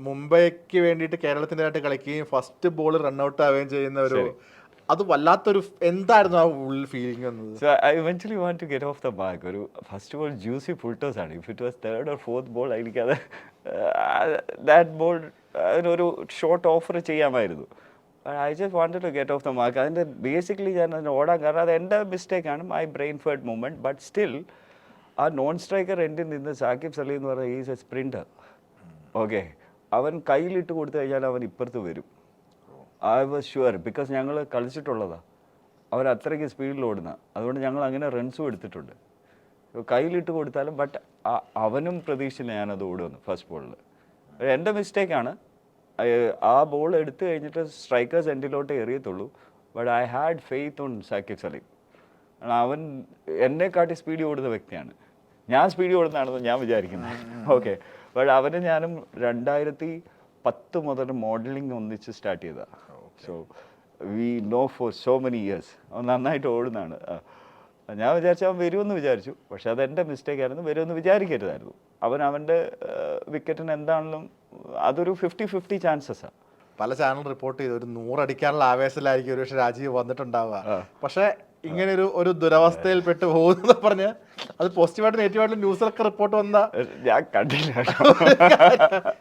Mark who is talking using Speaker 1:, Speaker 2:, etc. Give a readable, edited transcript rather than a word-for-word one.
Speaker 1: മുംബൈക്ക് വേണ്ടിയിട്ട് കേരളത്തിൻ്റെതായിട്ട് കളിക്കുകയും first ball run out ആവുകയും ചെയ്യുന്ന ഒരു അത് വല്ലാത്തൊരു എന്തായിരുന്നു ആ ഉള്ളിൽ ഫീലിംഗ് എന്നത്?
Speaker 2: So I eventually want to get off the mark. ഒരു ഫസ്റ്റ് ബോൾ ജ്യൂസി ഫുൾട്ടേഴ്സ് ആണ്. If it was third or fourth ball എനിക്കത് ദാറ്റ് ബോൾ ഒരു ഷോർട്ട് ഓഫർ ചെയ്യാമായിരുന്നു. I just wanted to get off the mark. അതിൻ്റെ basically ഞാൻ അതിന് ഓടാൻ കാരണം അത് എൻ്റെ മിസ്റ്റേക്കാണ്, my brain fade movement. But still ആ നോൺ സ്ട്രൈക്കർ എൻഡിൽ നിന്ന് സാക്കിബ് സലീം എന്ന് പറഞ്ഞാൽ ഈസ് എ സ്പ്രിൻറ്റർ. ഓക്കെ, അവൻ കയ്യിലിട്ട് കൊടുത്തു കഴിഞ്ഞാൽ അവൻ ഇപ്പുറത്ത് വരും. ഐ വാസ് ഷുവർ, ബിക്കോസ് ഞങ്ങൾ കളിച്ചിട്ടുള്ളതാണ്. അവർ അത്രയ്ക്ക് സ്പീഡിൽ ഓടുന്ന, അതുകൊണ്ട് ഞങ്ങൾ അങ്ങനെ റൺസും എടുത്തിട്ടുണ്ട്. കയ്യിലിട്ട് കൊടുത്താലും ബട്ട് അവനും പ്രതീക്ഷിച്ചില്ല ഞാനത് ഓടുമെന്ന് ഫസ്റ്റ് ബോളിൽ. എൻ്റെ മിസ്റ്റേക്കാണ്. ആ ബോൾ എടുത്തു കഴിഞ്ഞിട്ട് സ്ട്രൈക്കേഴ്സ് എൻഡിലോട്ട് എറിയത്തുള്ളൂ. But I had faith on Saqib Saleem. അവൻ എന്നെക്കാട്ടി സ്പീഡിൽ ഓടുന്ന വ്യക്തിയാണ്. ഞാൻ സ്പീഡിൽ ഓടുന്നതാണെന്ന് ഞാൻ വിചാരിക്കുന്നത്. ഓക്കെ, ബട്ട് അവന് ഞാനും 2010 മുതൽ മോഡലിംഗ് ഒന്നിച്ച് സ്റ്റാർട്ട് ചെയ്തതാണ്. So we know for so many years. അവൻ നന്നായിട്ട് ഓടുന്നതാണ്. ഞാൻ വിചാരിച്ചു അവൻ വരുമെന്ന് വിചാരിച്ചു, പക്ഷെ അതെൻ്റെ മിസ്റ്റേക്കായിരുന്നു. വരുമെന്ന് വിചാരിക്കരുതായിരുന്നു. അവൻ്റെ വിക്കറ്റിന് എന്താണെങ്കിലും അതൊരു 50-50 ചാൻസസാണ്.
Speaker 1: പല ചാനൽ റിപ്പോർട്ട് ചെയ്തു ഒരു 100 അടിക്കാനുള്ള ആവേശത്തിലായിരിക്കും ഒരുപക്ഷെ രാജീവ് വന്നിട്ടുണ്ടാവുക. പക്ഷെ ഇങ്ങനെ ഒരു ദുരവസ്ഥയിൽ പെട്ട് പോകുന്നത് പറഞ്ഞ് അത് പോസിറ്റീവായിട്ട് നെഗറ്റീവായിട്ട് ന്യൂസിലൊക്കെ റിപ്പോർട്ട് വന്ന
Speaker 2: ഞാൻ കണ്ടില്ല.